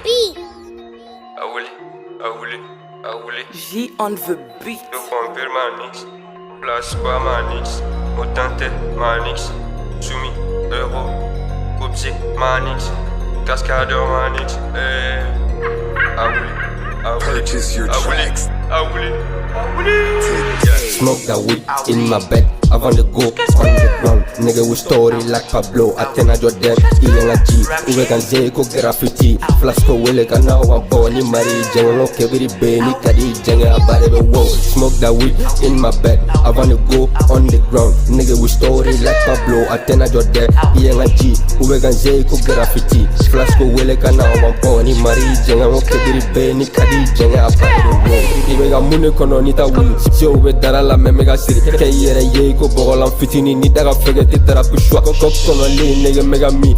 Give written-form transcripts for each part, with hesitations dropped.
beat. J on the beat. Eu compre Manix, place pas Manix, Autante Manix, Soumis, Euro, Coupsi Manix, Cascadeur Manix, Purchase your tracks. Smoke that weed in my bed avant de go on the ground. Nigga we story like Pablo Atena Jordan Iyenga G Uwe ganze ko graffiti Flasco wele kana wampo ni mari Jenga no kebiri beni kadi jenga abare be wow. Smoke that weed in my bed avant de go on the ground. Nigga we story like Pablo Atena Jordan Iyenga G Uwe ganze ko graffiti Flasco wele kana wampo ni mari Jenga no kebiri beni kadi jenga abare be wow. Ibe ga mune kono nita wuli Si uwe dara la meme ga siri Ke yere ye ko bogolan fitini ni daga fege te tera pushwa Kok kono li nege mega mi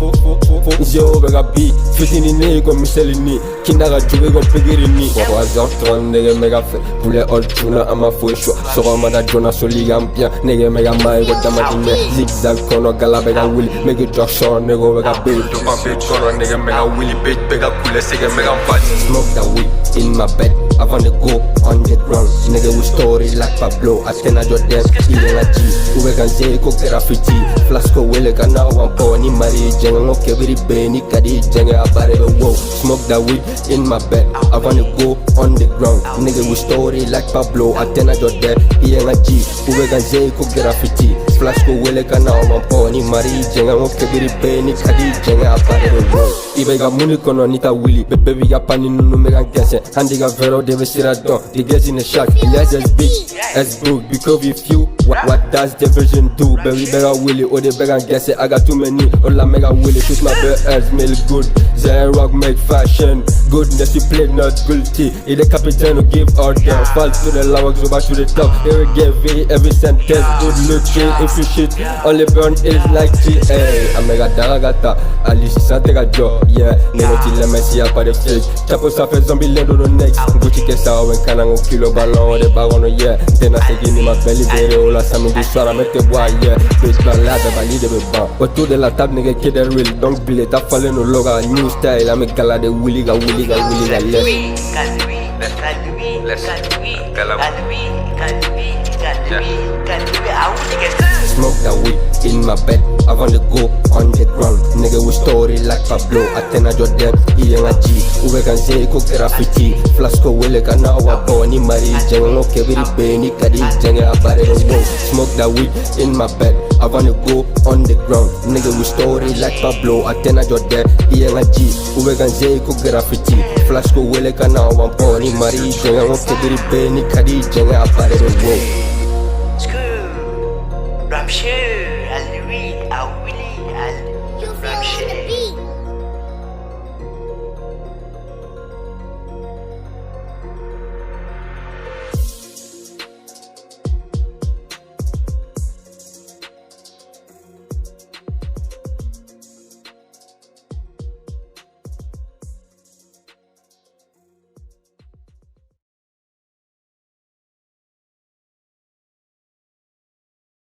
Zio bega bi Fitini ne ko miseli ni Kinda ga juge ko pegiri ni Wako azortron nege mega fe Pule ol tuna ama fwe shwa Soko mada jona soli gampia Nege mega mai ko damatine Zigzag kono gala bega wili Mege Jackson nego bega babe Tupan page kono nege mega wili Page bega kule sege mega fati Smoke that weed in my bed avant de go on the ground. Nigga we story like Pablo Atena Jordan Iyenga G Uwe ganze ko graffiti Flasco wele kana wampo ni mari Jenga no kebiri beni kadi jenga abare be wow. Smoke that weed in my bed avant de go on the ground. Nigga we story like Pablo Atena Jordan Iyenga G Uwe ganze ko graffiti Flasco wele kana wampo ni mari Jenga no kebiri beni kadi jenga abare be wow. Ibe ga muni kono nita willy Baby ga pani nunu mega gese Handi ga vero deve sira don The girls in the shack Elias as big as broke Because with you what does the version do? Baby bega willy Or they bega gese I got too many Ola mega willy Shoot my bare ass smell good Zay rock make fashion Goodness you play not guilty It the captain who give order Fall to the lava go back to the top Every give every sentence Good looking if you shit Only burn is like GA I mega daragata Alice sante ga jo Yeah, nero tile messi a pas de fake Chapo sa fait zombie lendo no next Gucci ke sa wen kana ngo kilo ballon de bagono yeah Tena segini ma fait libéré o la samedi soir à mettre bois yeah Bitch plan la de bali de ban Autour de la table nigga kid the real Donc billet ta fallen no loga New style a me gala de willy ga Smoke that weed in my bed avant de go on the ground. Nigga we story like Pablo Atena Jordan Iyenga G Uwe ganze ko graffiti Flasco wele kana wampo ni mari Jenga no kebiri beni kadi jenga abare be wow. Smoke that weed in my bed avant de go on the ground. Nigga we story like Pablo Atena Jordan Iyenga G Uwe ganze ko graffiti Flasco wele kana wampo ni mari Jenga no kebiri beni kadi jenga abare be wow. Ramsher, Al-Louis, out.